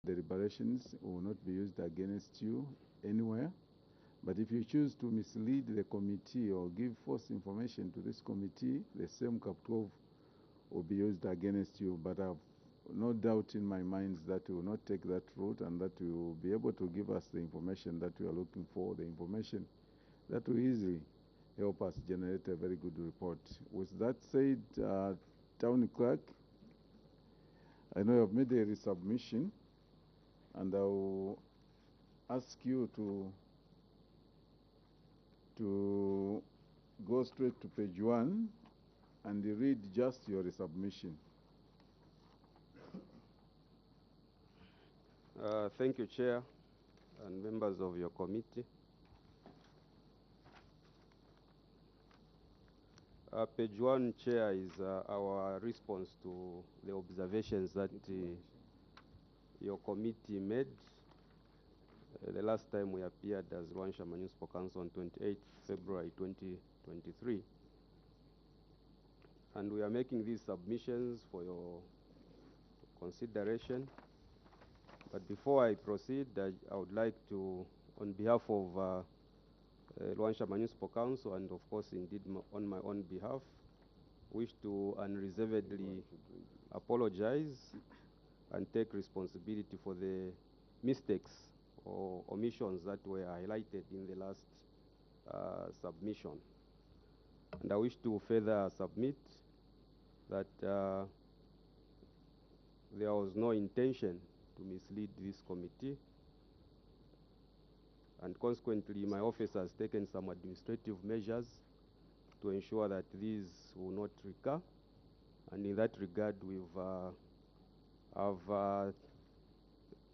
deliberations will not be used against you anywhere. But if you choose to mislead the committee or give false information to this committee, the same Cap 12 will be used against you. But I've no doubt in my mind that you will not take that route and that you will be able to give us the information that we are looking for, the information that will easily help us generate a very good report. With that said, Town Clerk, I know you have made a resubmission, and I will ask you to go straight to page 1 and read just your resubmission. Thank you, Chair and members of your committee. Page 1, Chair, is our response to the observations that your committee made the last time we appeared as Luanshya Municipal Council on 28th February 2023. And we are making these submissions for your consideration. But before I proceed, I would like to, on behalf of Luanshya Municipal Council, and of course indeed on my own behalf, wish to unreservedly apologize and take responsibility for the mistakes or omissions that were highlighted in the last submission. And I wish to further submit that there was no intention to mislead this committee, and consequently my office has taken some administrative measures to ensure that these will not recur. And in that regard, I've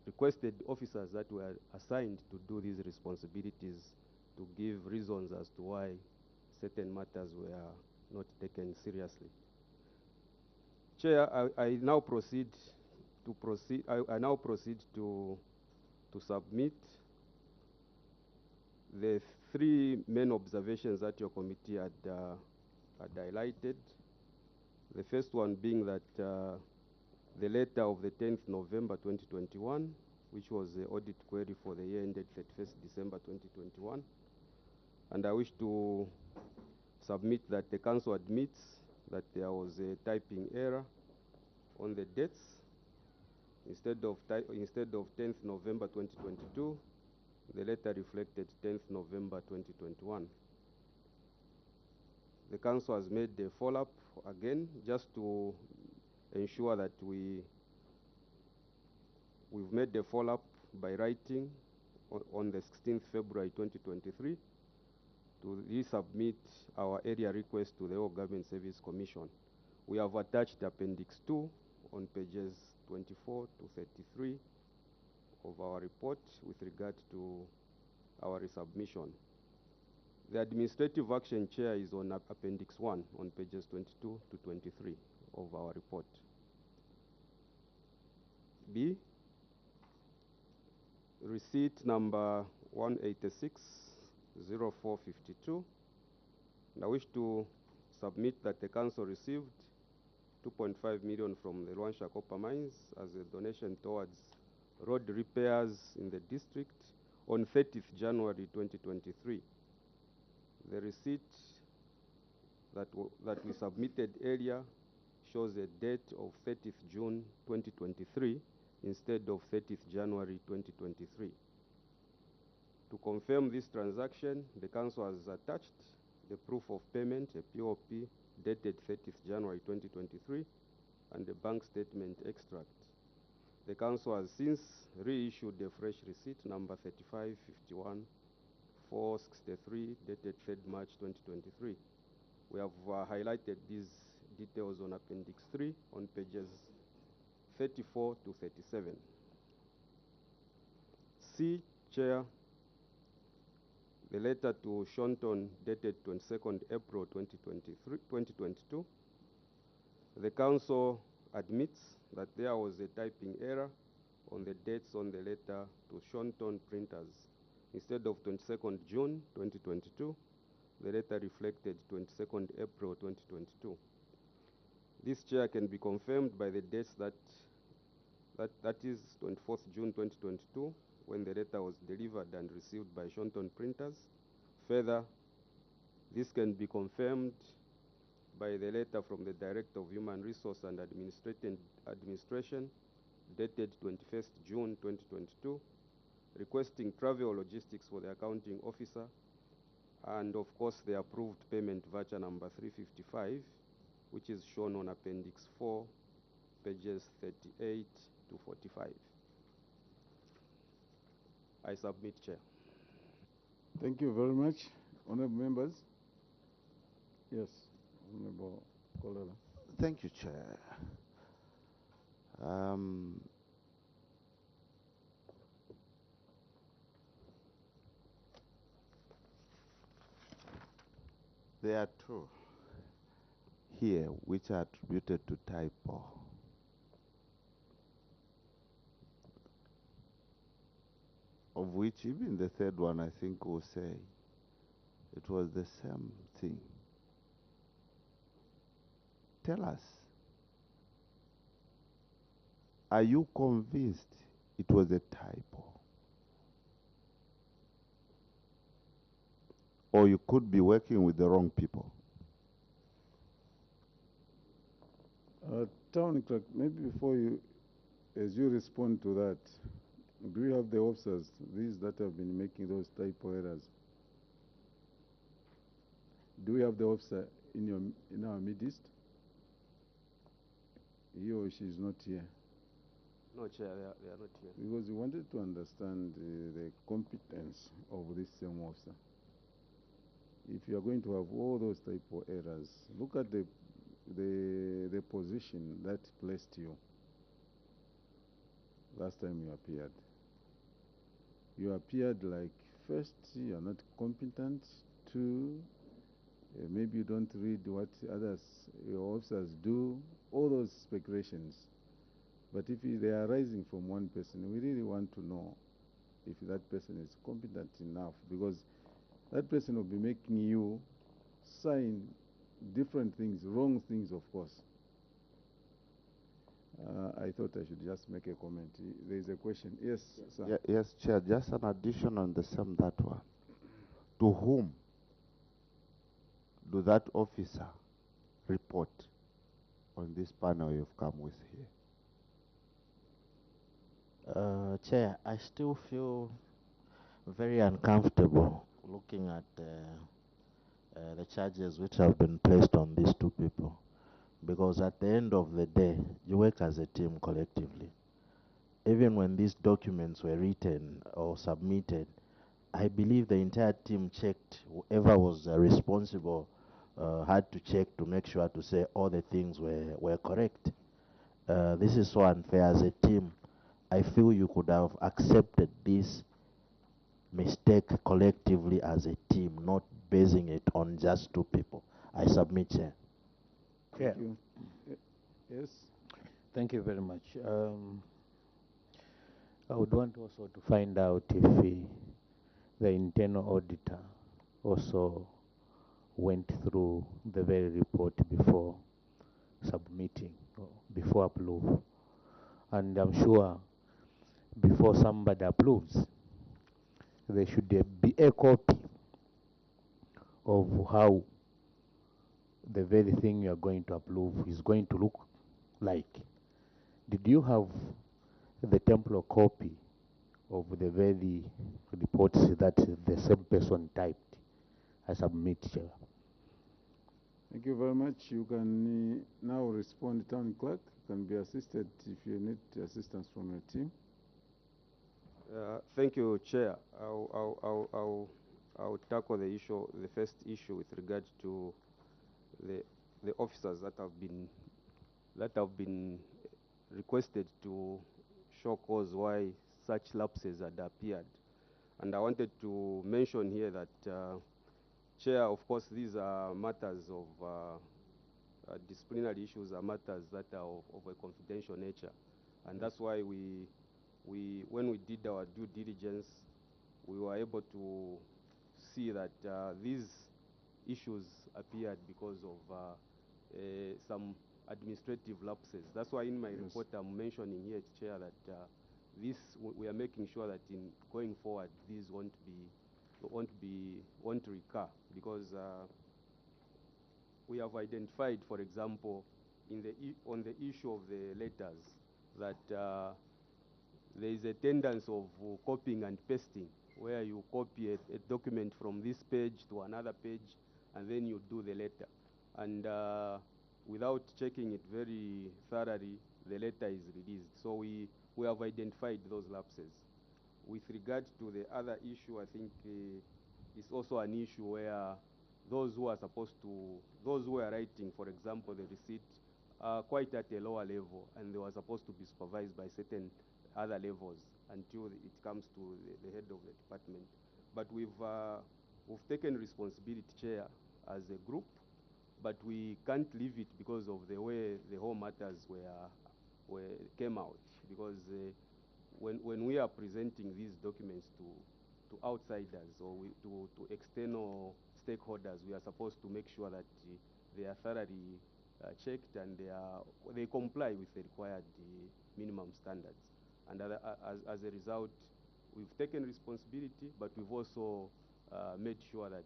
requested officers that were assigned to do these responsibilities to give reasons as to why certain matters were not taken seriously. Chair, I now proceed to submit the 3 main observations that your committee had highlighted. The first one being that the letter of the 10th November 2021, which was the audit query for the year ended 31st December 2021. And I wish to submit that the council admits that there was a typing error on the dates. Instead of 10th November 2022, the letter reflected 10th November 2021. The council has made the follow-up again just to ensure that we've made the follow-up by writing on the 16th February 2023 to resubmit our area request to the All Government Service Commission. We have attached Appendix 2 on pages 24 to 33 of our report with regard to our resubmission. The administrative action, Chair, is on Appendix 1 on pages 22 to 23 of our report. B, receipt number 186-0452. And I wish to submit that the council received 2.5 million from the Luanshya Copper Mines as a donation towards road repairs in the district on 30th January 2023. The receipt that we submitted earlier shows a date of 30th June 2023 instead of 30th January 2023. To confirm this transaction, the council has attached the proof of payment, a POP, dated 30th January 2023, and a bank statement extract. The council has since reissued a fresh receipt number 3551-463, dated 3rd March 2023. We have highlighted these details on Appendix 3 on pages 34 to 37. C, Chair, the letter to Shonton dated 22nd April 2022. The council admits that there was a typing error on the dates on the letter to Shonton printers. Instead of 22nd June 2022, the letter reflected 22nd April 2022. This, Chair, can be confirmed by the dates that That is 24th June 2022, when the letter was delivered and received by Shonton printers. Further, this can be confirmed by the letter from the Director of Human Resource and Administration dated 21st June 2022, requesting travel logistics for the accounting officer, and of course the approved payment voucher number 355, which is shown on Appendix 4, pages 38 to 45. I submit, Chair. Thank you very much, honorable members. Yes, Honorable Kolala. Thank you, Chair. There are two here which are attributed to typo. Of which even the third one I think will say it was the same thing. Tell us, are you convinced it was a typo? Or you could be working with the wrong people? Town clerk, maybe before you, as you respond to that, do you have the officers, these that have been making those typo errors? Do we have the officer in our midst? He or she is not here. No, Chair, they are not here. Because we wanted to understand the competence of this same officer. If you are going to have all those typo errors, look at the position that placed you last time you appeared. You appeared like, first, you are not competent. Two, maybe you don't read what your officers do. All those speculations. But if they are arising from one person, we really want to know if that person is competent enough, because that person will be making you sign different things, wrong things, of course. I thought I should just make a comment. There is a question. Yes, sir. Yeah, yes, Chair, just an addition on the same that one. To whom do that officer report on this panel you've come with here? Chair, I still feel very uncomfortable looking at the charges which have been placed on these two people, because at the end of the day, you work as a team collectively. Even when these documents were written or submitted, I believe the entire team checked. Whoever was responsible had to check to make sure to say all the things were correct. This is so unfair. As a team, I feel you could have accepted this mistake collectively as a team, not basing it on just two people. I submit, Chair. Thank you. Yes. Thank you very much. I would want also to find out if the internal auditor also went through the very report before submitting, or before approve. And I'm sure before somebody approves, there should be a copy of how the very thing you are going to approve is going to look like. Did you have the temporal copy of the very reports that the same person typed? I submit, Chair. Thank you very much. You can now respond, Town Clerk. You can be assisted if you need assistance from your team. Thank you, Chair. I'll tackle the issue, the first issue with regard to the officers that have been requested to show cause why such lapses had appeared. And I wanted to mention here that, Chair, of course, these are matters of disciplinary issues, are matters that are of a confidential nature. And that's why when we did our due diligence, we were able to see that these issues appeared because of some administrative lapses. That's why in my report I'm mentioning here, Chair, that we are making sure that in going forward these won't recur, because we have identified, for example, on the issue of the letters, that there is a tendency of copying and pasting, where you copy a document from this page to another page, and then you do the letter. And without checking it very thoroughly, the letter is released. So we have identified those lapses. With regard to the other issue, I think it's also an issue where those who are writing, for example, the receipt, are quite at a lower level, and they were supposed to be supervised by certain other levels until it comes to the head of the department. But we've taken responsibility, Chair, as a group, but we can't leave it because of the way the whole matters came out. Because when we are presenting these documents to outsiders or to external stakeholders, we are supposed to make sure that they are thoroughly checked and they comply with the required minimum standards. And as a result, we've taken responsibility, but we've also made sure that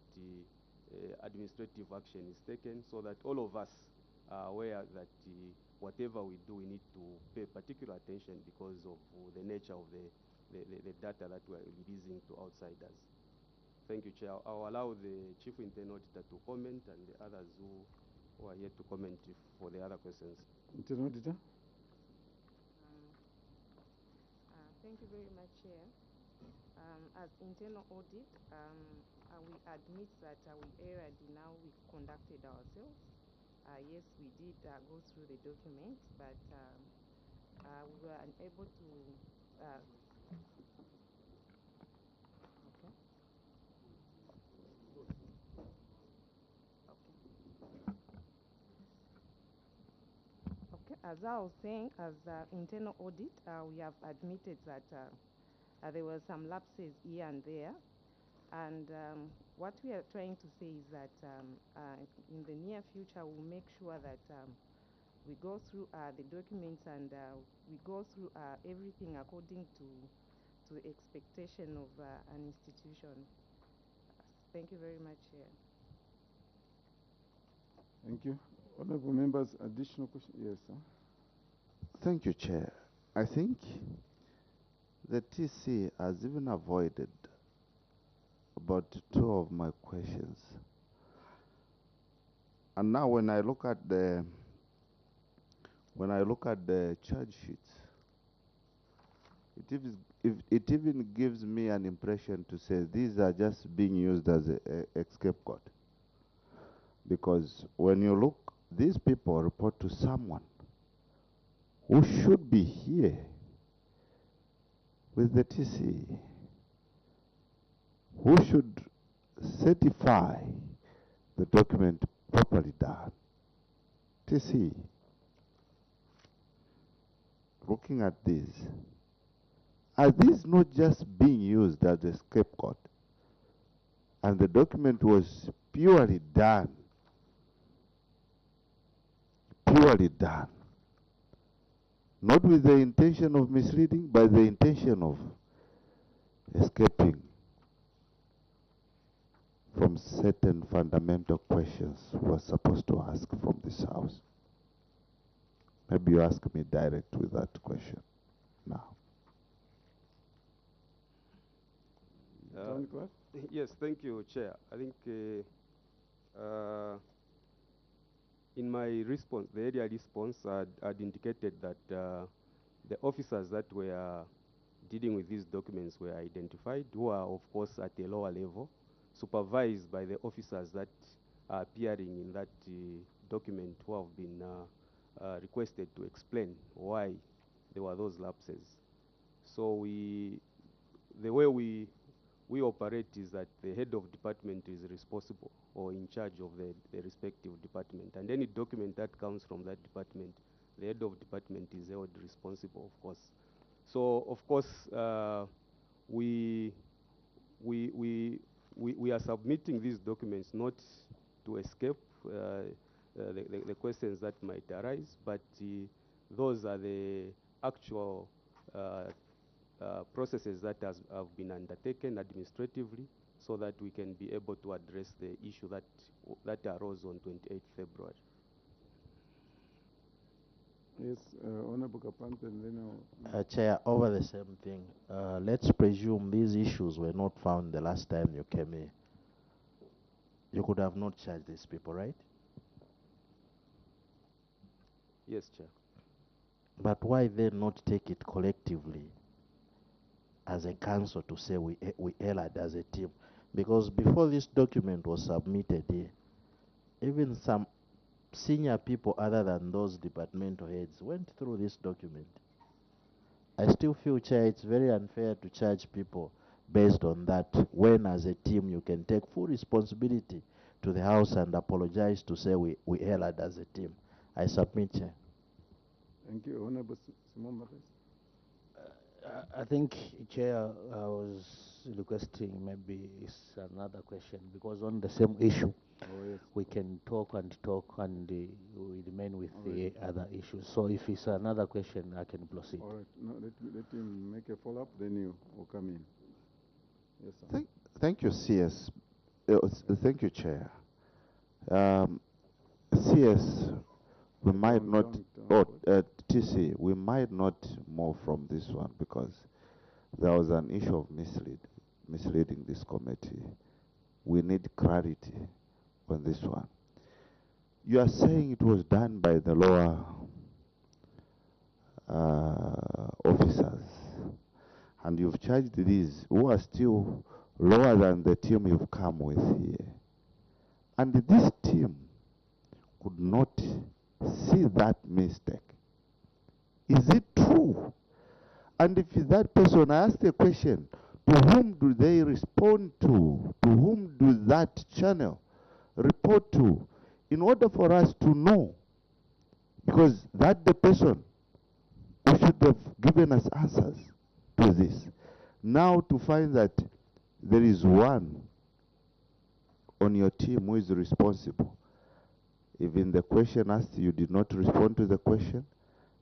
administrative action is taken, so that all of us are aware that whatever we do, we need to pay particular attention because of the nature of the data that we are releasing to outsiders. Thank you, Chair. I'll allow the Chief Internal Auditor to comment, and the others who are yet to comment for the other questions. Internal Auditor? Thank you very much, Chair. As internal audit, we admit that we erred in how we conducted ourselves. Yes, we did go through the documents, but we were unable to. Okay, as I was saying, as internal audit, we have admitted that there were some lapses here and there. And what we are trying to say is that in the near future, we'll make sure that we go through the documents and we go through everything according to the expectation of an institution. Thank you very much, Chair. Thank you. Honorable members, additional question? Yes, sir. Thank you, Chair. I think the TC has even avoided about two of my questions. And now when I look at the charge sheets, it even gives me an impression to say these are just being used as a scapegoat. Because when you look, these people report to someone who should be here with the TC, who should certify the document properly done. TC, looking at this, are these not just being used as a scapegoat? And the document was purely done, not with the intention of misleading, but the intention of escaping from certain fundamental questions we're supposed to ask from this House. Maybe you ask me direct with that question now. Yes, thank you, Chair. I think in my response, the area response, I'd indicated that the officers that were dealing with these documents were identified, who are, of course, at a lower level, supervised by the officers that are appearing in that document, who have been requested to explain why there were those lapses. So the way we operate is that the head of department is responsible or in charge of the respective department. And any document that comes from that department, the head of department is held responsible, of course. So, of course, we are submitting these documents not to escape the questions that might arise, but those are the actual processes that have been undertaken administratively so that we can be able to address the issue that arose on 28th February. Yes, Honorable Kapante, and then Chair, over the same thing, let's presume these issues were not found the last time you came here. You could have not charged these people, right? Yes, Chair. But why then not take it collectively as a council to say we allied as a team? Because before this document was submitted here, even some senior people other than those departmental heads went through this document. I still feel, Chair, it's very unfair to charge people based on that, when as a team you can take full responsibility to the House and apologize to say we allied as a team. I submit, Chair. thank you. Honorable Simon Barres. I think, Chair, I was requesting maybe it's another question, because on the same issue, Oh, yes. we can talk and we remain with the other issues. So if it's another question, I can proceed. All right. No, let him make a follow-up, then you will come in. Yes, sir. Thank you, CS. Thank you, Chair. CS, we might not, TC, we might not move from this one because there was an issue of misleading this committee. We need clarity on this one. You are saying it was done by the lower officers, and you've charged these who are still lower than the team you've come with here. And this team could not see that mistake. Is it true? And if that person asked a question, to whom do they respond to? To whom do that channel report to? In order for us to know, because that the person who should have given us answers to this. Now to find that there is one on your team who is responsible. Even the question asked, you did not respond to the question,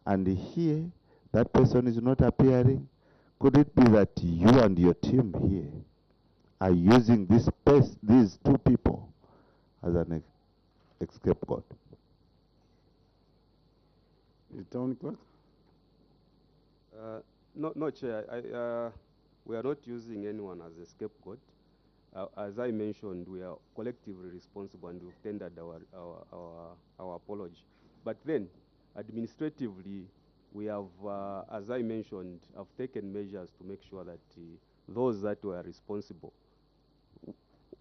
and here that person is not appearing. Could it be that you and your team here are using these two people as an scapegoat? The town clerk? No, Chair. We are not using anyone as a scapegoat. As I mentioned, we are collectively responsible and we've tendered our apology. But then, administratively, we have, as I mentioned, have taken measures to make sure that those that were responsible,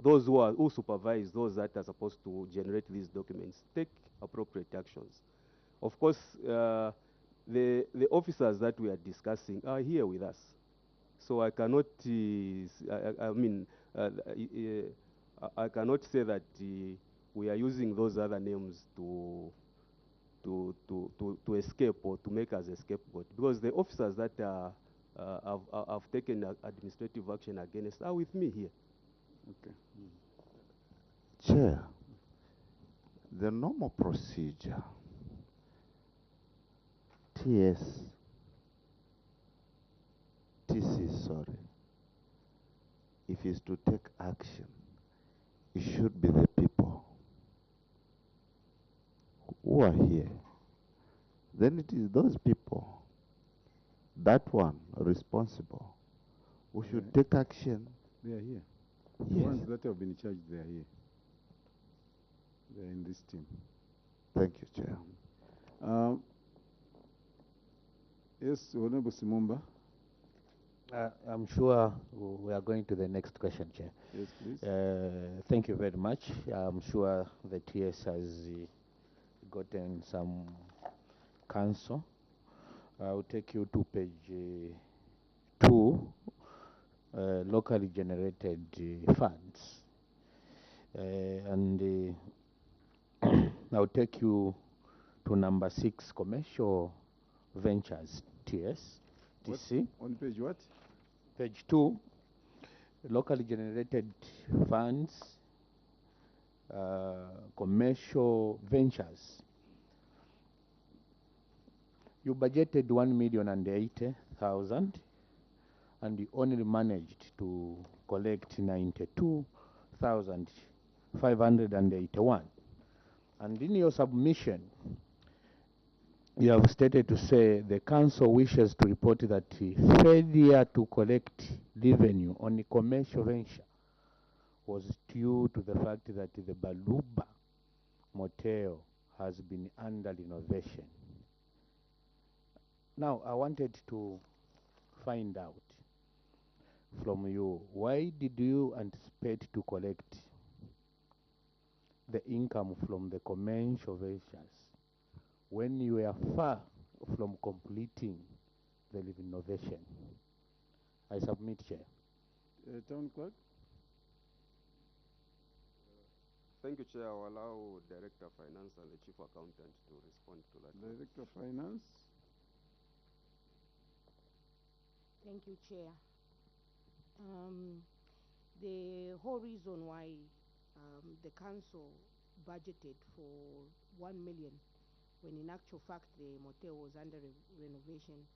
those who supervise those that are supposed to generate these documents, take appropriate actions. Of course, the officers that we are discussing are here with us. So I cannot, I cannot say that we are using those other names to escape or to make us a scapegoat, because the officers that have taken administrative action against are with me here. Okay. Chair, the normal procedure, TC, sorry, if it's to take action, it should be the people who are here. Then it is those people, that one responsible, who should take action. They are here. Yes. The ones that have been charged, they are here. They are in this team. Thank you, Chair. Yes, Honorable Simumba. I'm sure we are going to the next question, Chair. Yes, please. Thank you very much. I'm sure the TS has gotten some counsel. I will take you to page 2, locally generated funds. And I'll take you to number 6, commercial ventures, TS. TC. On page what? Page 2, locally generated funds, commercial ventures. You budgeted 1,080,000 and you only managed to collect 92,581. And in your submission, you have stated to say the council wishes to report that failure to collect revenue on a commercial venture was due to the fact that the Baluba motel has been under renovation. Now, I wanted to find out from you, why did you anticipate to collect the income from the commercial ventures when you were far from completing the renovation? I submit, Chair. Town Clerk? Thank you, Chair. I'll allow Director of Finance and the Chief Accountant to respond to that. Director of Finance? Thank you, Chair. The whole reason why the council budgeted for 1 million, when in actual fact the motel was under renovation,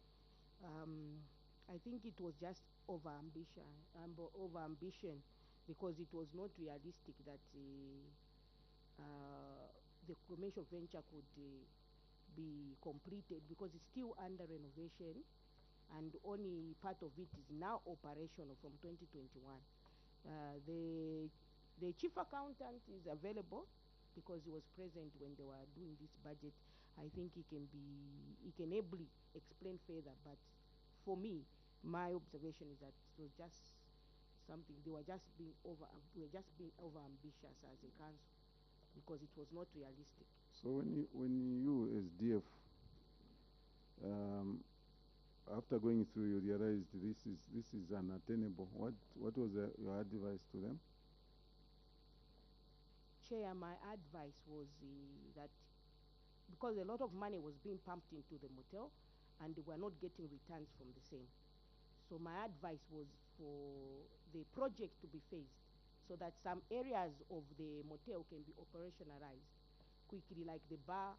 I think it was just over ambition, because it was not realistic that the commercial venture could be completed, because it's still under renovation and only part of it is now operational from 2021. The chief accountant is available because he was present when they were doing this budget. I think he can ably explain further, but for me, my observation is that it was just something, we were just being over ambitious as a council, because it was not realistic. So when you as DF, after going through, you realized this is unattainable. What was your advice to them? Chair, my advice was that because a lot of money was being pumped into the motel and they were not getting returns from the same. So my advice was for the project to be phased so that some areas of the motel can be operationalized quickly, like the bar,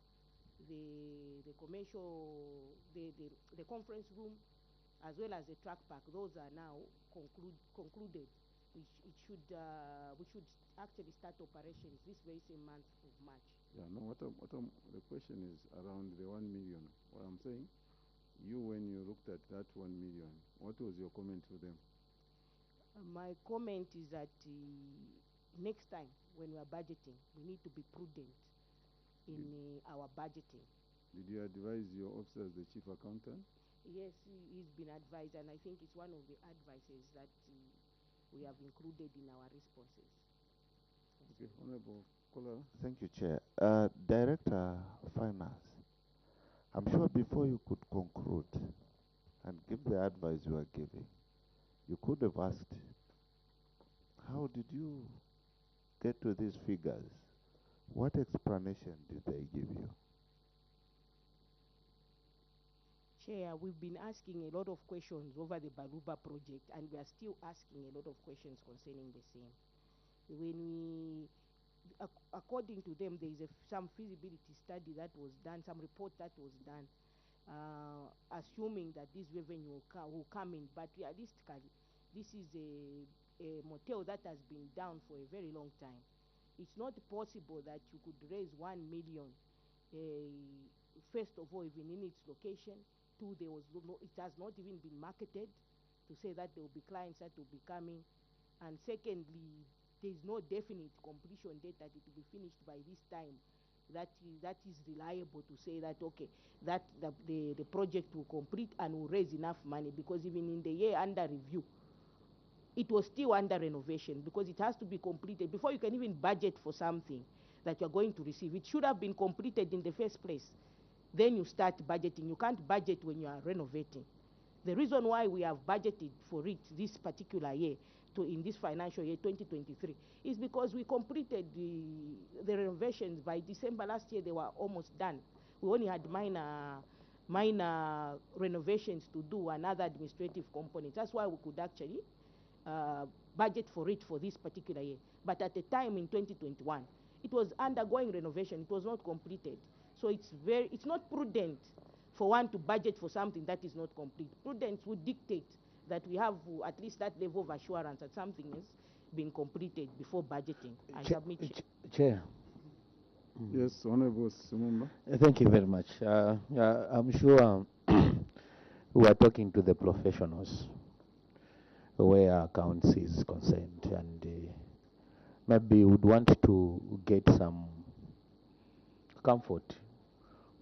the commercial, the conference room, as well as the track park. Those are now concluded. We should actually start operations this very same month of March. Yeah, no, the question is around the 1 million. What I'm saying, when you looked at that 1 million, what was your comment to them? My comment is that next time when we are budgeting, we need to be prudent in our budgeting. Did you advise your officers, the chief accountant? Yes, he's been advised, and I think it's one of the advices that we have included in our responses. Okay, Honorable Kola. Thank you, Chair. Director of Finance, I'm sure before you could conclude and give the advice you are giving, you could have asked, how did you get to these figures? What explanation did they give you? Chair, we've been asking a lot of questions over the Baluba project, and we are still asking a lot of questions concerning the same. According to them, there is some feasibility study that was done, some report that was done, assuming that this revenue will come in, but realistically, this is a motel that has been down for a very long time. It's not possible that you could raise 1 million, first of all, even in its location. Two, it has not even been marketed to say that there will be clients that will be coming. And secondly, there is no definite completion date that it will be finished by this time. That is reliable to say that, okay, that the project will complete and will raise enough money, because even in the year under review, it was still under renovation, because it has to be completed before you can even budget for something that you're going to receive. It should have been completed in the first place. Then you start budgeting. You can't budget when you are renovating. The reason why we have budgeted for it this particular year, in this financial year 2023, is because we completed the renovations by December last year. They were almost done. We only had minor renovations to do and other administrative components. That's why we could actually budget for it for this particular year. But at the time in 2021, it was undergoing renovation. It was not completed. So it's not prudent for one to budget for something that is not complete. Prudence would dictate that we have at least that level of assurance that something has been completed before budgeting. I submit. Chair. Yes, Honorable Sumumba. Thank you very much. I'm sure we are talking to the professionals where accounts is concerned, and maybe would want to get some comfort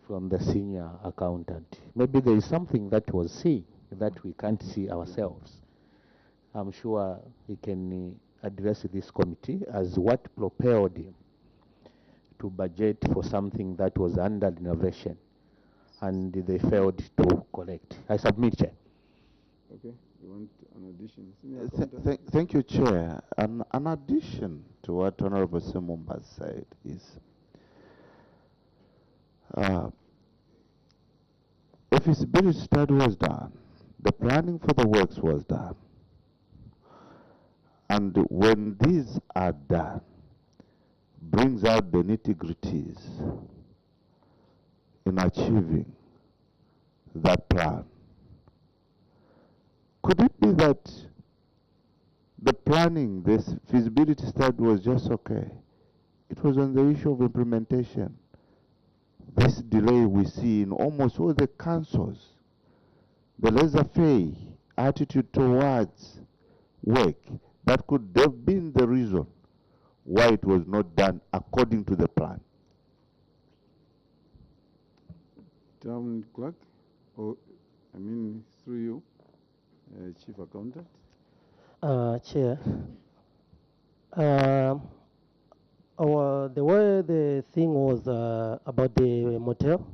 from the senior accountant. Maybe there is something that was seen that we can't see ourselves. I'm sure he can address this committee as what propelled him to budget for something that was under renovation and they failed to collect. I submit, Chair. Okay, you want an addition? Senior accountant? Thank you, Chair. An addition to what Honorable Semumba said is a feasibility study was done, the planning for the works was done, and when these are done, brings out the nitty-gritties in achieving that plan. Could it be that the planning, this feasibility study was just okay? It was on the issue of implementation. This delay we see in almost all the councils, the laissez-faire attitude towards work, that could have been the reason why it was not done according to the plan. Town clerk, or I mean through you, Chief Accountant. Chair, the way the thing was about the motel,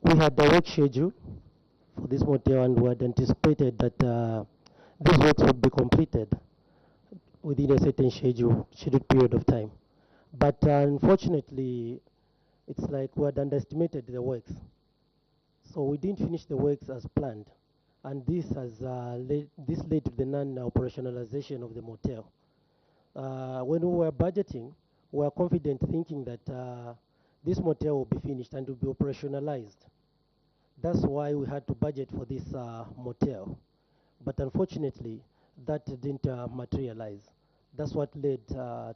we had the work schedule for this motel and we had anticipated that these works would be completed within a certain scheduled period of time. But unfortunately, it's like we had underestimated the works. So we didn't finish the works as planned. And this has led to the non-operationalization of the motel. When we were budgeting, we were confident thinking that this motel will be finished and will be operationalized. That's why we had to budget for this motel. But unfortunately, that didn't materialize. That's what led to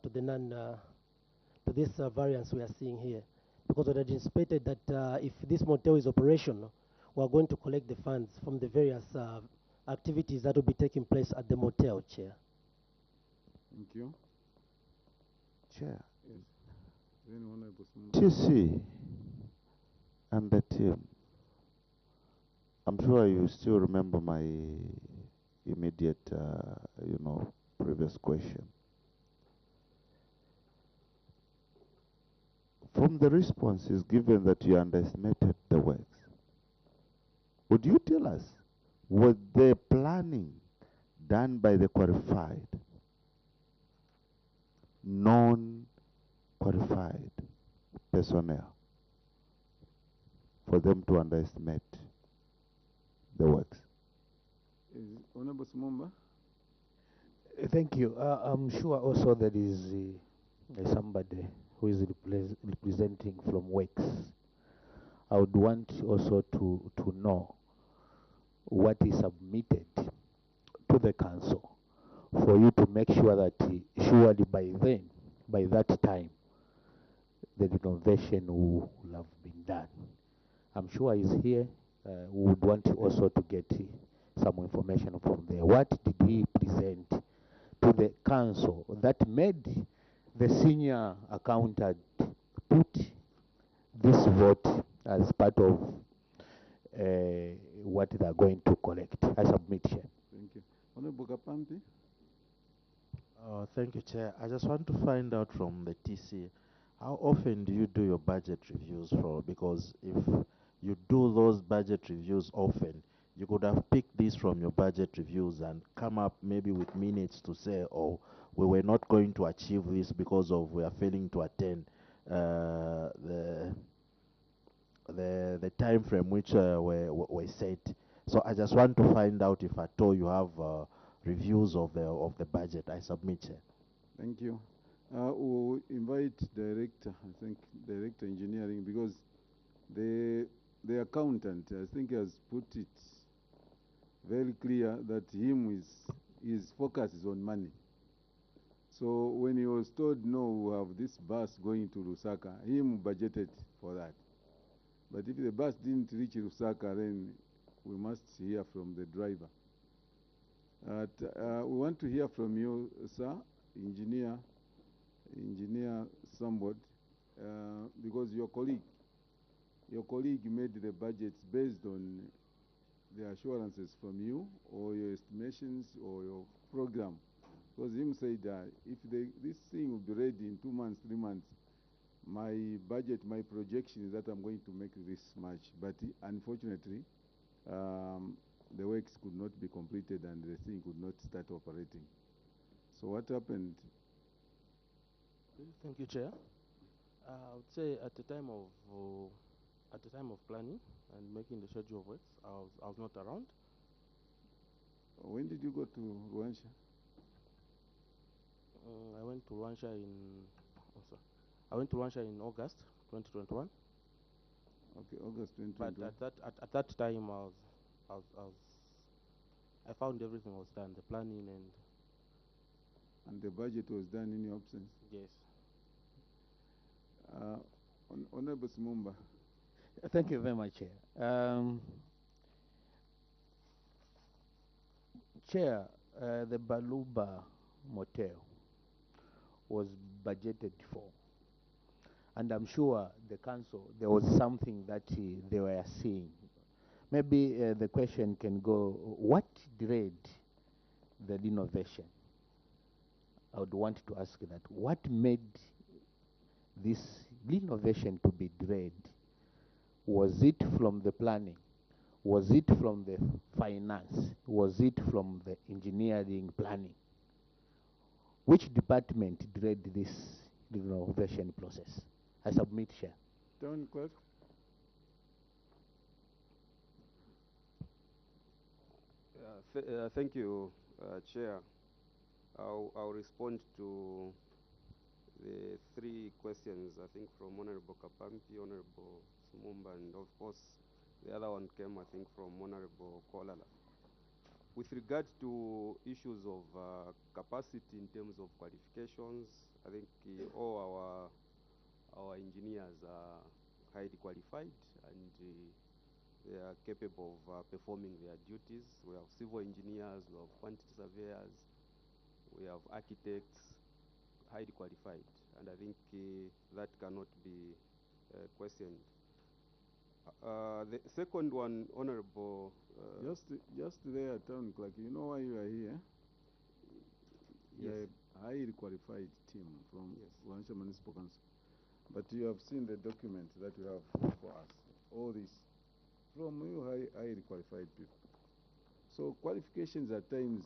this variance we are seeing here. Because we had anticipated that if this motel is operational, we are going to collect the funds from the various activities that will be taking place at the motel, Chair. Thank you. Chair. Yes. Then Honorable TC and the team, I'm sure you still remember my immediate, previous question. From the responses given that you underestimated the works, would you tell us, was the planning done by the qualified, non-qualified personnel for them to underestimate the works? Honorable Sumumba. Thank you. I'm sure also there is somebody who is representing from Works. I would want also to know what is submitted to the council for you to make sure that surely by that time, the renovation will have been done. I'm sure he's here. We would want also to get some information from there. What did he present to the council that made the senior accountant put this vote as part of what they are going to collect? I submit, Chair. Thank you. Honorable Kapampi. Thank you, Chair. I just want to find out from the TC, how often do you do your budget reviews for? Because if you do those budget reviews often, you could have picked this from your budget reviews and come up maybe with minutes to say, oh, we were not going to achieve this because of we are failing to attend the time frame which were set. So I just want to find out if at all you have reviews of the budget. I submit, Chair. Thank you. We'll invite director, I think, director engineering, because the accountant, I think, has put it very clear that his focus is on money. So when he was told, no, we have this bus going to Lusaka, him budgeted for that. But if the bus didn't reach Lusaka, then we must hear from the driver. We want to hear from you, sir, engineer somebody, because your colleague made the budgets based on the assurances from you or your estimations or your program. Because him said if this thing will be ready in 2 months, 3 months, my budget, my projection is that I'm going to make this much. But unfortunately, the works could not be completed and the thing could not start operating. So what happened? Thank you, Chair. I would say at the time of planning and making the schedule of works, I was not around. When did you go to Rwansha? I went to Rwansha in August 2021. Okay, August 2021. But at that time, I found everything was done, the planning and the budget was done in your absence. Yes. Honorable Simumba. Thank you very much, Chair. Chair, the Baluba Motel was budgeted for, and I'm sure the council, there was something that they were seeing. Maybe the question can go, what delayed the renovation? I would want to ask that. What made this renovation to be delayed? Was it from the planning? Was it from the finance? Was it from the engineering planning? Which department delayed this renovation process? I submit, Chair. Town clerk. Thank you, Chair. I'll respond to the 3 questions, I think, from Honorable Kapampi, Honorable Sumumba, and of course, the other one came, I think, from Honorable Kolala. With regard to issues of capacity in terms of qualifications, I think all our engineers are highly qualified and they are capable of performing their duties. We have civil engineers, we have quantity surveyors, we have architects, highly qualified, and I think that cannot be questioned. The second one, Honorable. Just there, Town Clerk, you know why you are here? You are Yes. a highly qualified team from Rwansha Municipal Council. But you have seen the document that you have for us. All this from you highly qualified people. So qualifications at times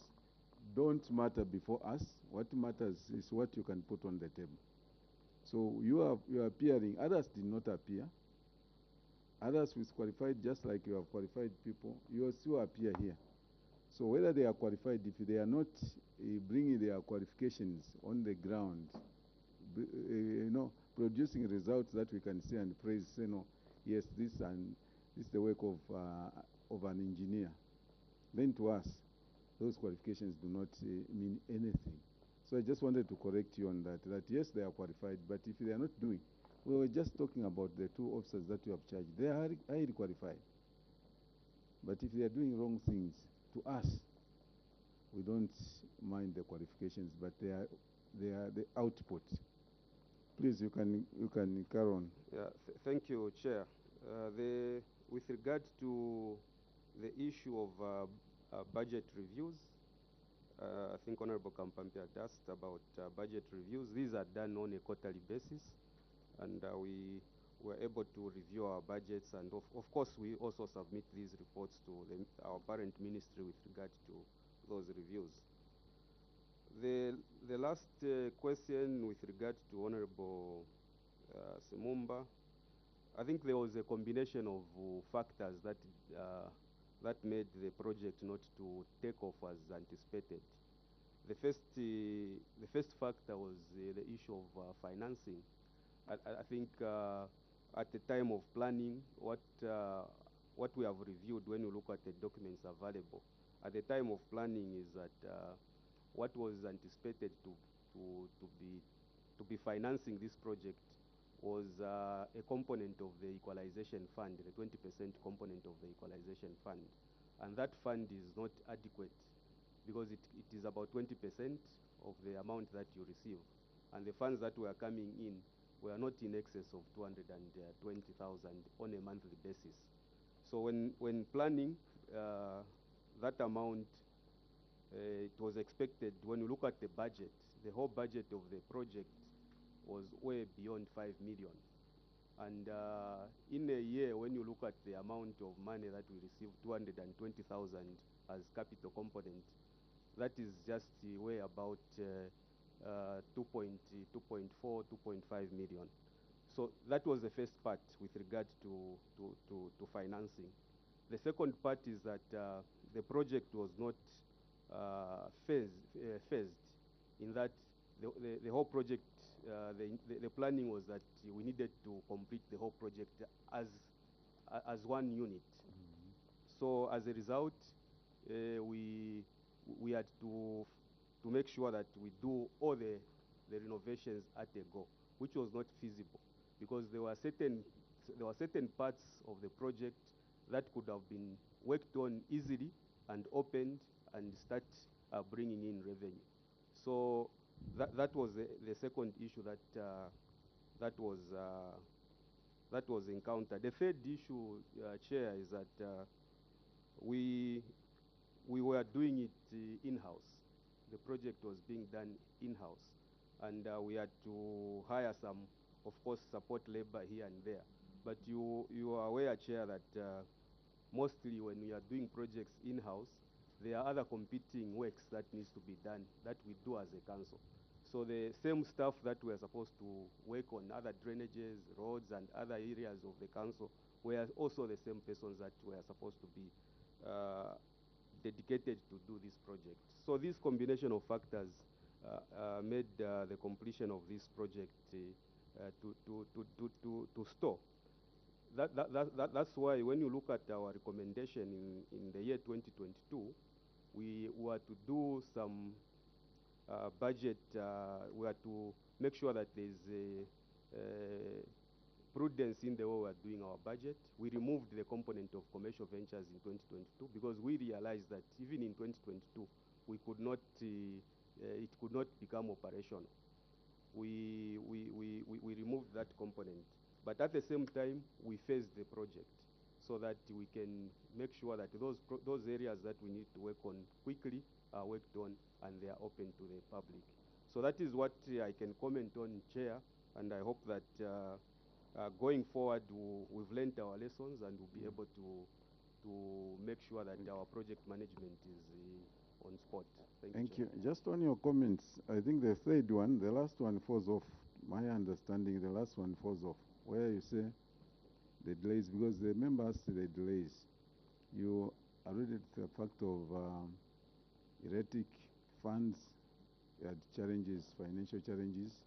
don't matter before us. What matters is what you can put on the table. So you are appearing. Others did not appear. Others with qualified, just like you have qualified people, you still appear here. So whether they are qualified, if they are not bringing their qualifications on the ground, producing results that we can see and praise, say no, yes, this is the work of an engineer. Then to us, those qualifications do not mean anything. So I just wanted to correct you on that. That yes, they are qualified, but if they are not doing, we were just talking about the 2 officers that you have charged. They are highly qualified. But if they are doing wrong things, to us, we don't mind the qualifications, but they are the output. Please, you can carry on. Yeah, thank you, Chair. With regard to the issue of budget reviews, I think Honorable Kampampi had asked about budget reviews. These are done on a quarterly basis, and we were able to review our budgets, and of course we also submit these reports to our parent ministry with regard to those reviews. The last question with regard to Honorable Simumba, I think there was a combination of factors that made the project not to take off as anticipated. The first factor was the issue of financing. I think at the time of planning, what we have reviewed when you look at the documents available, at the time of planning is that what was anticipated to be financing this project was a component of the equalization fund, the 20% component of the equalization fund. And that fund is not adequate because it is about 20% of the amount that you receive. And the funds that were coming in were not in excess of 220,000 on a monthly basis. So when planning that amount, it was expected, when you look at the budget, the whole budget of the project was way beyond 5 million. And in a year, when you look at the amount of money that we received, 220,000 as capital component, that is just way about 2.4, 2.5 million. So that was the first part with regard to financing. The second part is that the project was not phased in that the whole project, the planning was that we needed to complete the whole project as one unit. So as a result, we had to make sure that we do all the renovations at a go, which was not feasible because there were certain parts of the project that could have been worked on easily and opened and start bringing in revenue. So that was the second issue that was encountered. The third issue, Chair, is that we were doing it in-house. The project was being done in-house, and we had to hire some, of course, support labor here and there. But you are aware, Chair, that mostly when we are doing projects in-house, there are other competing works that needs to be done that we do as a council. So the same staff that we are supposed to work on other drainages, roads, and other areas of the council were also the same persons that were supposed to be dedicated to do this project. So this combination of factors made the completion of this project to stall. That's why when you look at our recommendation in the year 2022, we were to do some budget, we had to make sure that there's a prudence in the way we are doing our budget. We removed the component of commercial ventures in 2022 because we realized that even in 2022, we could not, it could not become operational. We removed that component. But at the same time, we phased the project so that we can make sure that those areas that we need to work on quickly are worked on and they are open to the public. So that is what I can comment on, Chair, and I hope that going forward we've learned our lessons and we'll be able to make sure that our project management is on spot. Thank you. Just on your comments, I think the third one, the last one falls off. My understanding, the last one falls off, where you say the delays, because the members say the delays. You alluded to the fact of erratic funds, you had challenges, financial challenges.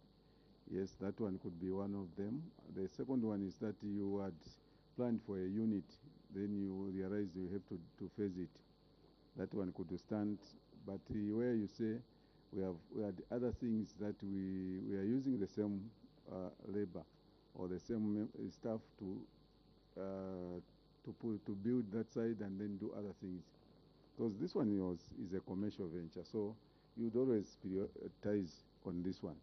Yes, that one could be one of them. The second one is that you had planned for a unit, then you realized you have to phase it. That one could stand, but where you say we had other things that we are using the same labor or the same staff to build that side and then do other things. Because this one is a commercial venture, so you'd always prioritize on this one.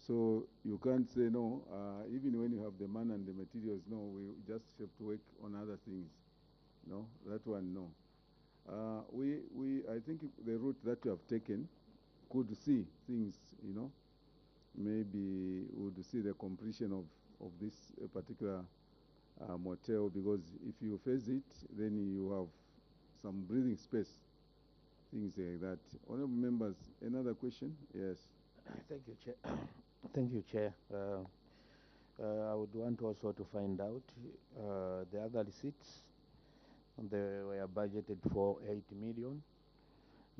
So you can't say no, even when you have the man and the materials, no, we just have to work on other things. No, that one, no. I think the route that you have taken could see things, you know, maybe would see the completion of this particular motel, because if you phase it, then you have some breathing space, things like that. Honorable members, another question? Yes. Thank you, Chair. Thank you, Chair. I would want also to find out the other receipts. They were budgeted for 8 million.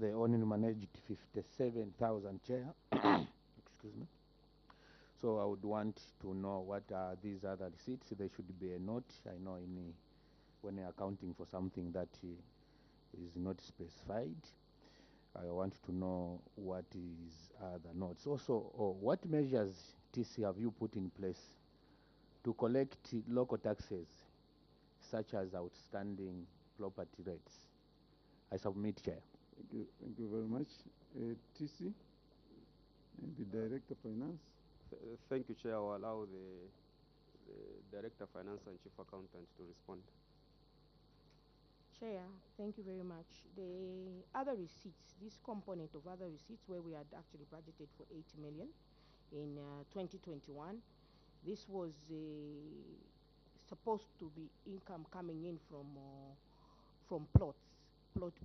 they only managed 57,000, Chair. Excuse me. So I would want to know what are these other receipts. There should be a note. I know when you're accounting for something that is not specified, I want to know what is other notes. Also, what measures, TC, have you put in place to collect local taxes, such as outstanding property rates? I submit, Chair. Thank you very much. TC, the Director of Finance. Thank you, Chair. I will allow the Director of Finance and Chief Accountant to respond. Chair, thank you very much. The other receipts, this component of other receipts where we had actually budgeted for 8 million in 2021, this was supposed to be income coming in from plot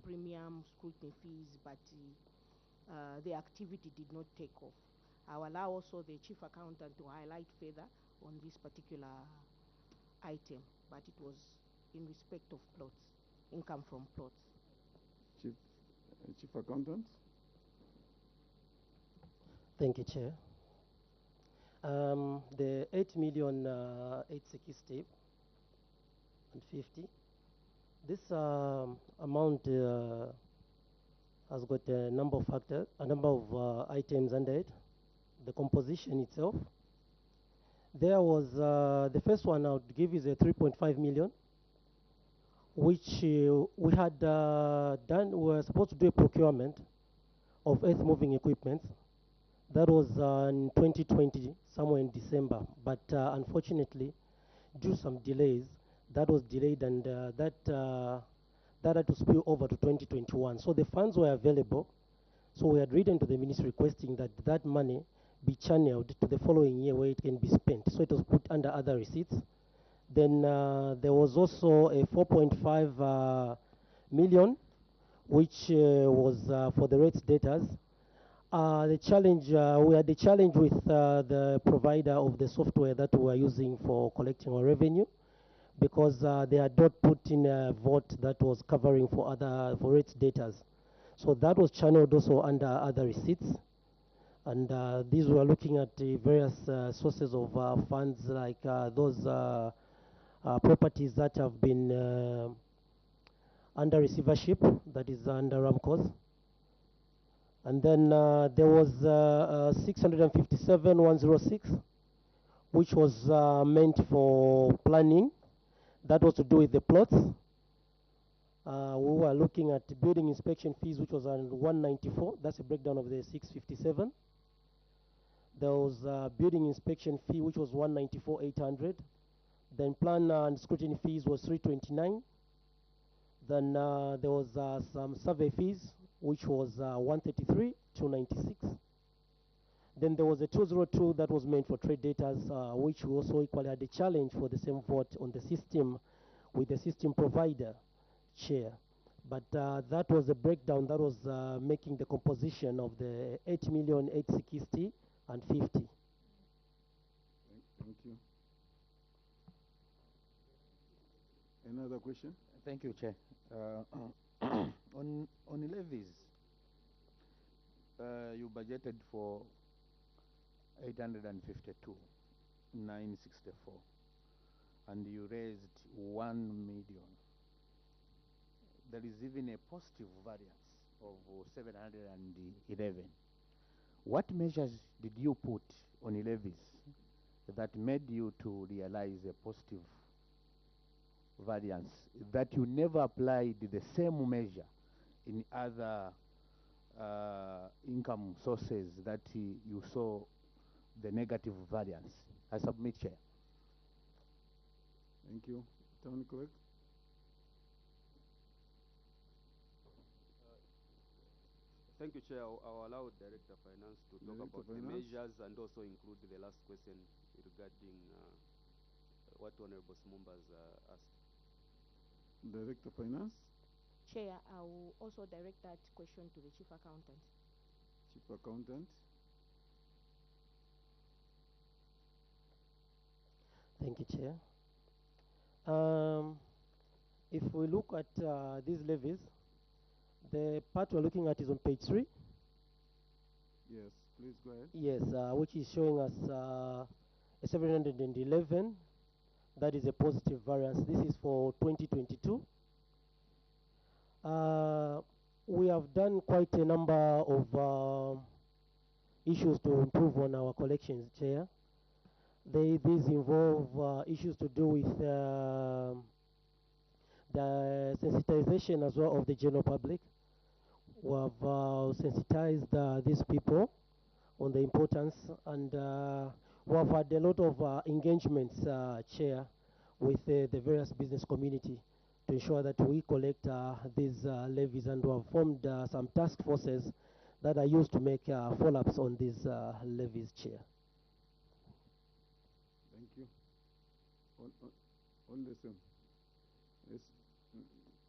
premium, scrutiny fees, but the activity did not take off. I will allow also the Chief Accountant to highlight further on this particular item, but it was in respect of plots, income from plots. Chief Accountant. Thank you, Chair. The 8,860 and 50. This amount has got a number of factors, a number of items under it. The composition itself. There was the first one I would give is a 3.5 million, which we had done. We were supposed to do a procurement of earth moving equipment. That was in 2020, somewhere in December. But unfortunately, due to some delays, that was delayed, and that had to spill over to 2021. So the funds were available. So we had written to the ministry requesting that that money be channeled to the following year where it can be spent. So it was put under other receipts. Then there was also a 4.5 million, which was for the rates debtors. The challenge, we had the challenge with the provider of the software that we were using for collecting our revenue, because they had not put in a vote that was covering for rates debtors. So that was channeled also under other receipts. And these were looking at the various sources of funds, like those properties that have been under receivership, that is under RAMCOS. And then there was 657,106, which was meant for planning. That was to do with the plots. We were looking at building inspection fees, which was on 194. That's a breakdown of the 657. There was building inspection fee, which was 194,800. Then plan and scrutiny fees was 329. Then there was some survey fees, which was 133,296. Then there was a 202 that was meant for trade debtors, which we also equally had a challenge for the same vote on the system with the system provider, Chair. But that was a breakdown that was making the composition of the 8,860 and 50. Thank you. Any other question? Thank you, Chair. On levies, you budgeted for 852,964, and you raised 1 million. There is even a positive variance of 711. What measures did you put on levies that made you to realize a positive variance, that you never applied the same measure in other income sources that you saw the negative variance? I submit, Chair. Thank you. Town Clerk. Thank you, Chair. I will allow Director of Finance to talk about the measures and also include the last question regarding what Honorable Smumbas asked. Director of Finance. Chair, I will also direct that question to the Chief Accountant. Chief Accountant. Thank you, Chair. If we look at these levies, The part we're looking at is on page 3. Yes, please go ahead. Yes, which is showing us a 711. That is a positive variance. This is for 2022. We have done quite a number of issues to improve on our collections, Chair. These involve issues to do with the sensitization as well of the general public. We have sensitized these people on the importance, and we have had a lot of engagements, Chair, with the various business community to ensure that we collect these levies, and we have formed some task forces that are used to make follow-ups on these levies, Chair. Thank you. On the same.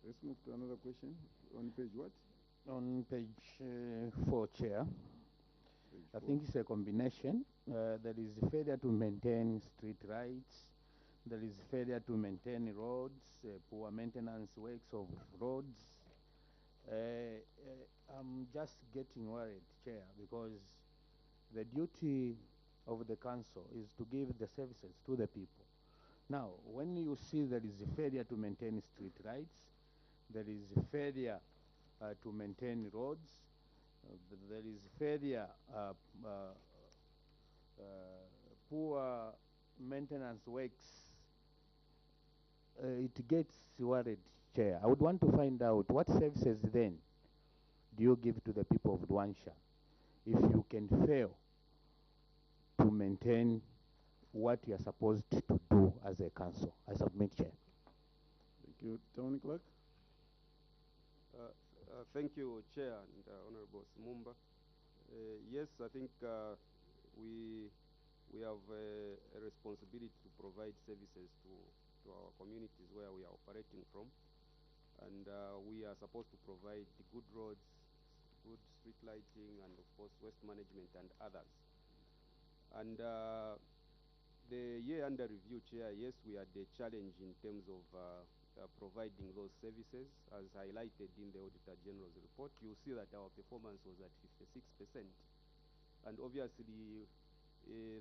Let's move to another question. On page what? On page 4, Chair. Page I 4. think it's a combination. There is failure to maintain street lights. There is failure to maintain roads, poor maintenance works of roads. I'm just getting worried, Chair, because the duty of the council is to give the services to the people. Now, when you see there is a failure to maintain street lights, there is a failure to maintain roads, there is failure, poor maintenance works, it gets worried, Chair. I would want to find out what services then do you give to the people of Luansha if you can fail to maintain what you are supposed to do as a council. I submit, Chair. Thank you. Town Clerk? Thank you, Chair and Honorable Simumba. Yes, I think we have a responsibility to provide services to our communities where we are operating from. And we are supposed to provide the good roads, good street lighting, and of course waste management and others. And the year under review, Chair, yes, we had a challenge in terms of providing those services. As highlighted in the Auditor General's report, you see that our performance was at 56%. And obviously,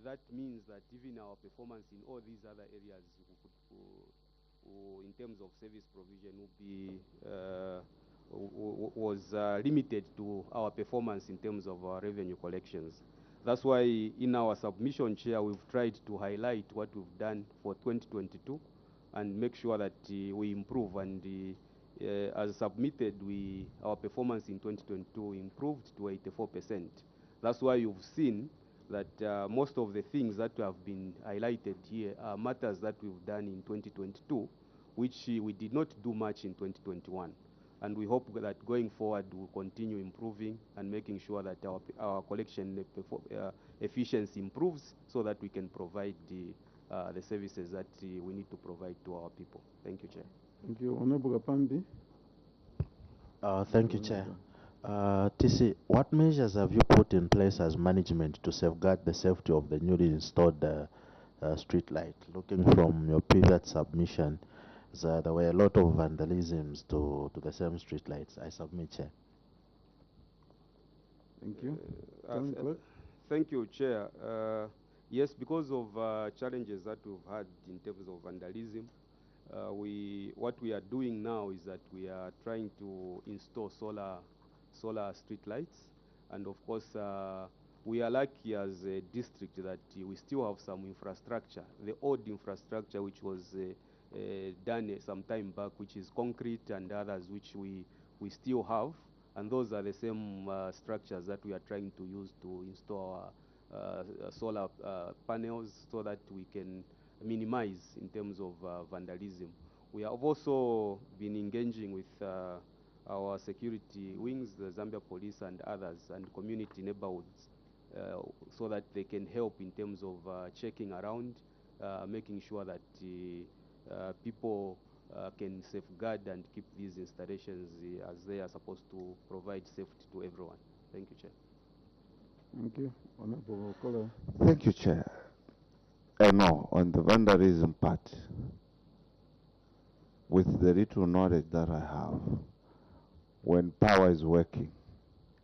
that means that even our performance in all these other areas in terms of service provision was limited to our performance in terms of our revenue collections. That's why in our submission, Chair, we've tried to highlight what we've done for 2022 and make sure that we improve. And as submitted, our performance in 2022 improved to 84%. That's why you've seen that most of the things that have been highlighted here are matters that we've done in 2022, which we did not do much in 2021. And we hope that going forward we'll continue improving and making sure that our collection efficiency improves so that we can provide the services that we need to provide to our people. Thank you, Chair. Thank you. Honorable Kapambi? Thank you, Chair. TC, what measures have you put in place as management to safeguard the safety of the newly installed street light? Looking from your previous submission, there were a lot of vandalisms to the same street lights. I submit, Chair. Thank you. Town Clerk? Thank you, Chair. Yes, because of challenges that we've had in terms of vandalism, what we are doing now is that we are trying to install solar street lights, and of course we are lucky as a district that we still have some infrastructure, the old infrastructure which was done some time back, which is concrete, and others which we still have, and those are the same structures that we are trying to use to install solar panels so that we can minimize in terms of vandalism. We have also been engaging with our security wings, the Zambia Police and others, and community neighborhoods, so that they can help in terms of checking around, making sure that people can safeguard and keep these installations as they are supposed to provide safety to everyone. Thank you, Chair. Thank you. Honorable Okola? Thank you, Chair. No, on the vandalism part, with the little knowledge that I have, when power is working,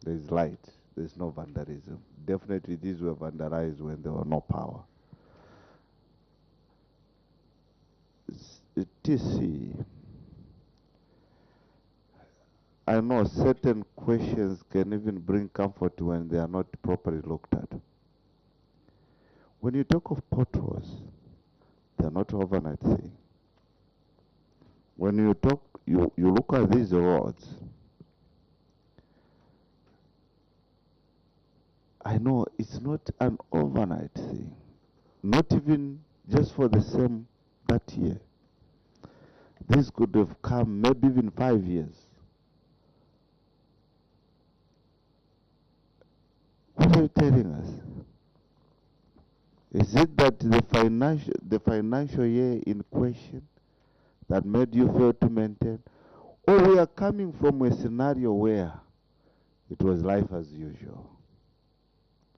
there's light, there's no vandalism. Definitely these were vandalized when there were no power. TC, I know certain questions can even bring comfort when they are not properly looked at. When you talk of potholes, they are not overnight thing. When you look at these roads, I know it's not an overnight thing. Not even just for the same that year. This could have come maybe even 5 years. What are you telling us? Is it that the financial year in question that made you fail to maintain? Or we are coming from a scenario where it was life as usual?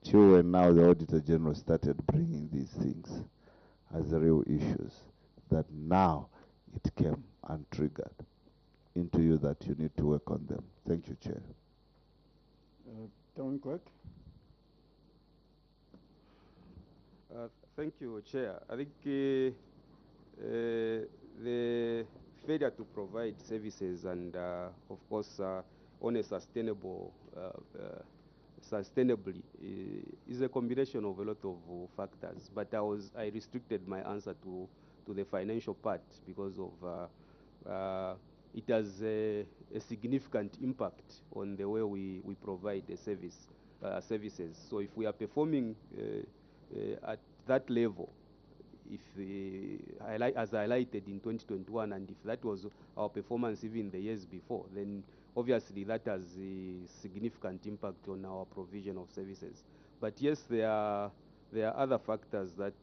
Till and now the Auditor General started bringing these things as real issues, that now it came and triggered into you that you need to work on them. Thank you, Chair. Town Clerk. Thank you, Chair. I think the failure to provide services and, of course, on a sustainably is a combination of a lot of factors. But I restricted my answer to the financial part because of it has a significant impact on the way we provide the services. So if we are performing at that level, if as highlighted in 2021, and if that was our performance even the years before, then obviously that has a significant impact on our provision of services. But yes, there are other factors that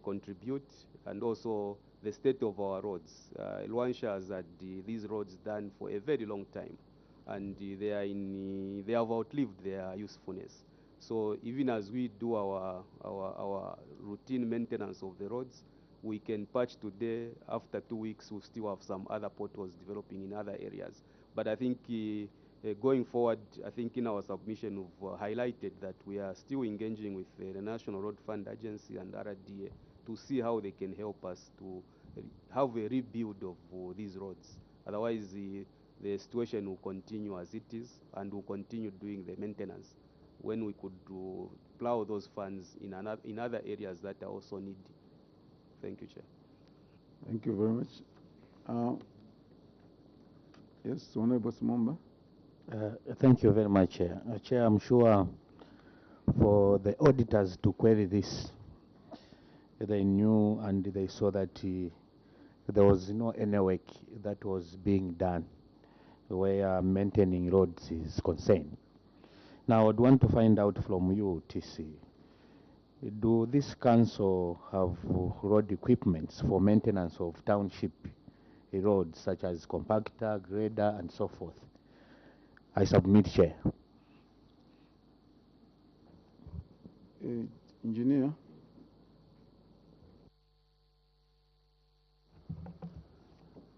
contribute, and also the state of our roads. Luansha has had these roads done for a very long time, and they have outlived their usefulness. So even as we do our routine maintenance of the roads, we can patch today. After 2 weeks, we'll still have some other potholes developing in other areas. But I think going forward, I think in our submission we've highlighted that we are still engaging with the National Road Fund Agency and RDA to see how they can help us to have a rebuild of these roads. Otherwise, the situation will continue as it is, and we'll continue doing the maintenance when we could plow those funds in other areas that are also needy. Thank you, Chair. Thank you very much. Yes, Honorable Simomba. Thank you very much, Chair. Chair, I'm sure for the auditors to query this, they knew and they saw that there was any work that was being done where maintaining roads is concerned. Now, I'd want to find out from you, TC, do this council have road equipments for maintenance of township roads, such as compactor, grader, and so forth? I submit, Chair. Engineer.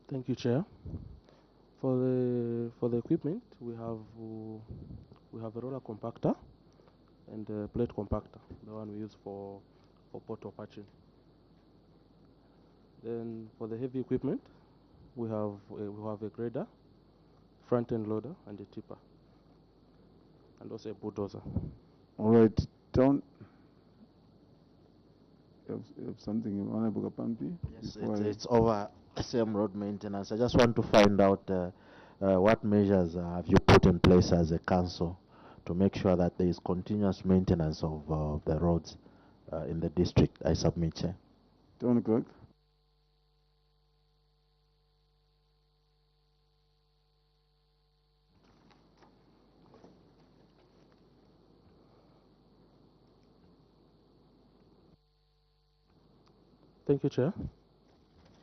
Thank you, Chair. For the equipment, we have a roller compactor and a plate compactor, the one we use for pothole patching. Then for the heavy equipment, we have a grader, front end loader, and a tipper, and also a bulldozer. All right, down. You have something, Honorable Kapampi? Yes, it's over same road maintenance. I just want to find out what measures have you put in place as a council to make sure that there is continuous maintenance of the roads in the district. I submit, Chair. Town Clerk. Thank you, Chair.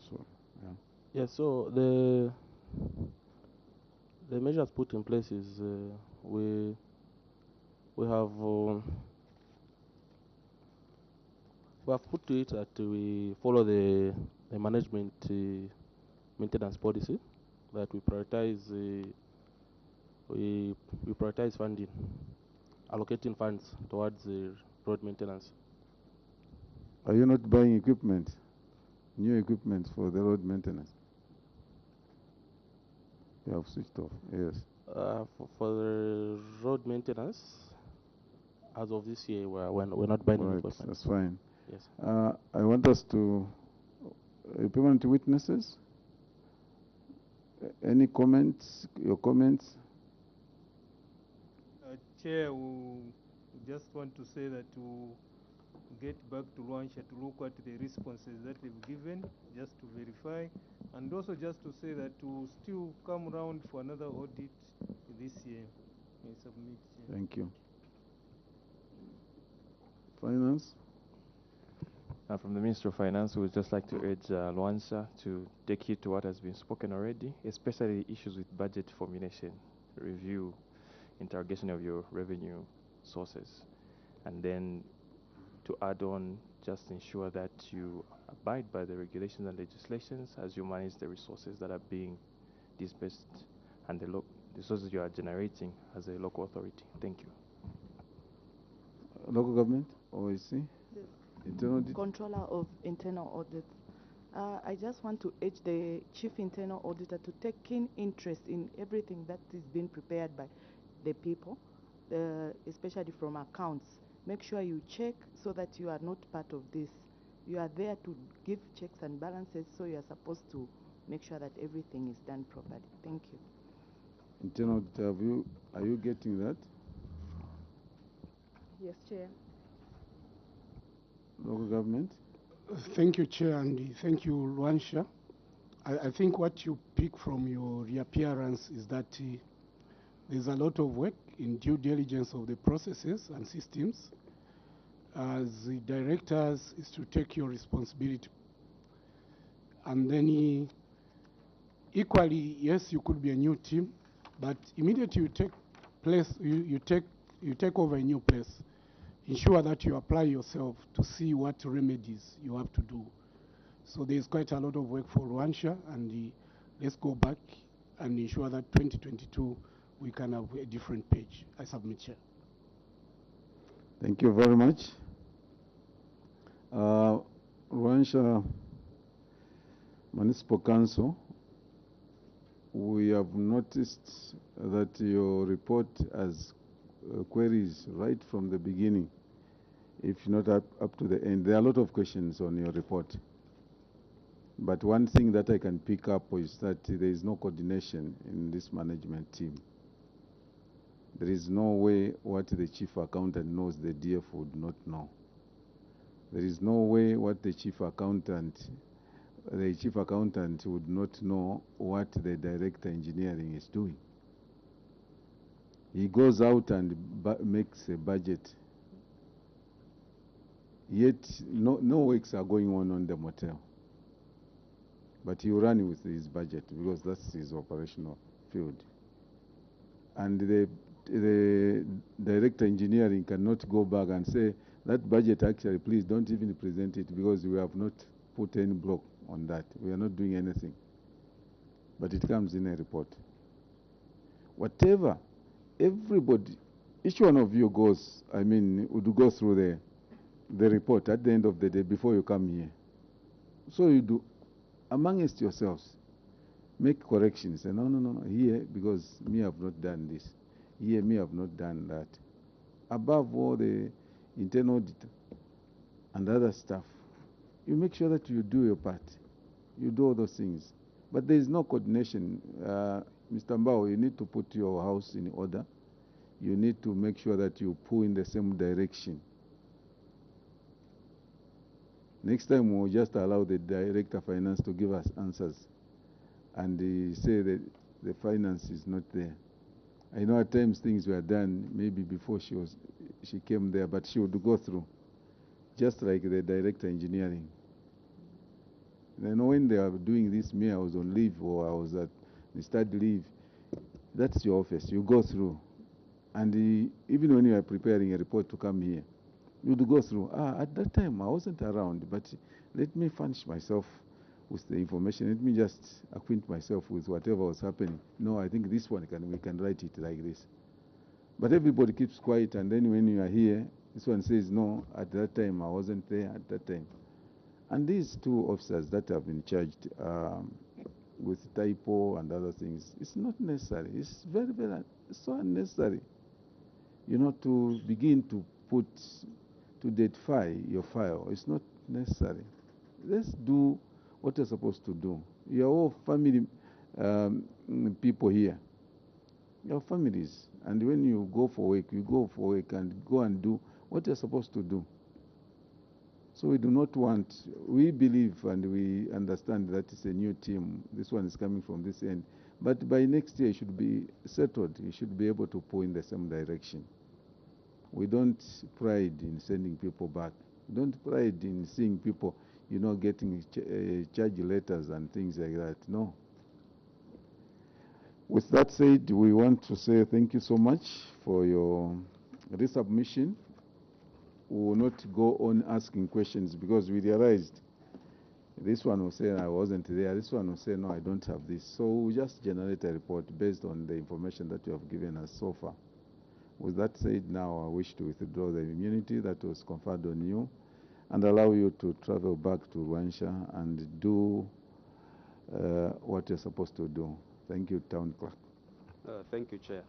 So, yeah. Yes, so the measures put in place is we have put to it that we follow the management maintenance policy, that we prioritize we prioritize funding, allocating funds towards the road maintenance. Are you not buying equipment, new equipment for the road maintenance? You have switched off, yes. For the road maintenance, as of this year, we're not buying any equipment. That's fine. Yes. I want us to, permanent witnesses, any comments, your comments? Chair, we just want to say that to get back to Luansha to look at the responses that they've given, just to verify, and also just to say that to still come around for another audit this year. May submit, Chair. Thank you. Finance? From the Minister of Finance, we would just like to urge Luansa to take heed to what has been spoken already, especially issues with budget formulation, review, interrogation of your revenue sources, and then to add on, just ensure that you abide by the regulations and legislations as you manage the resources that are being disbursed and the resources you are generating as a local authority. Thank you. Local government, OIC? Internal Controller of Internal Audit. I just want to urge the Chief Internal Auditor to take keen interest in everything that is being prepared by the people, especially from accounts. Make sure you check so that you are not part of this. You are there to give checks and balances, so you are supposed to make sure that everything is done properly. Thank you. Internal Auditor, are you getting that? Yes, Chair. Local government? Thank you, Chair, and thank you, Luansha. I think what you pick from your reappearance is that there's a lot of work in due diligence of the processes and systems. As the directors is to take your responsibility. And then equally, yes, you could be a new team, but immediately you take place, you take over a new place. Ensure that you apply yourself to see what remedies you have to do. So there's quite a lot of work for Luansha, and let's go back and ensure that 2022 we can have a different page. I submit, Chair. Thank you very much. Luansha Municipal Council, we have noticed that your report has queries right from the beginning, if not up to the end. There are a lot of questions on your report. But one thing that I can pick up is that there is no coordination in this management team. There is no way what the chief accountant knows the DF would not know. There is no way what the chief accountant would not know what the director engineering is doing. He goes out and makes a budget, yet no works are going on the motel. But he ran with his budget because that's his operational field. And the director engineering cannot go back and say, that budget actually, please don't even present it because we have not put any block on that. We are not doing anything. But it comes in a report. Whatever, everybody, each one of you goes, would go through the report at the end of the day before you come here. So you do, amongst yourselves, make corrections. Say, no, here, because me have not done this. Here, me have not done that. Above all, the internal auditor and other stuff, you make sure that you do your part. You do all those things. But there is no coordination. Mr. Mbao, you need to put your house in order. You need to make sure that you pull in the same direction. Next time, we'll just allow the Director of Finance to give us answers. And say that the finance is not there. I know at times things were done maybe before she came there, but she would go through, just like the Director Engineering. And when they are doing this, I was on leave or I was at the study leave, that's your office. You go through. And even when you are preparing a report to come here, you'd go through, at that time I wasn't around, but let me furnish myself with the information. Let me just acquaint myself with whatever was happening. No, I think this one we can write it like this. But everybody keeps quiet, and then when you are here, this one says, no, at that time I wasn't there at that time. And these two officers that have been charged with typo and other things, it's not necessary. It's very, very, so unnecessary. You know, to begin to datify your file. It's not necessary. Let's do what you're supposed to do. You're all family people here. Your families. And when you go for work, you go for work and go and do what you're supposed to do. So we do not want, we believe and we understand that it's a new team. This one is coming from this end. But by next year, it should be settled. You should be able to pull in the same direction. We don't pride in sending people back. We don't pride in seeing people, you know, getting charge letters and things like that. No. With that said, we want to say thank you so much for your resubmission. We will not go on asking questions because we realized this one will say I wasn't there, this one will say no, I don't have this. So we'll just generate a report based on the information that you have given us so far. With that said, now I wish to withdraw the immunity that was conferred on you and allow you to travel back to Rwansha and do what you're supposed to do. Thank you, Town Clerk. Thank you, Chair.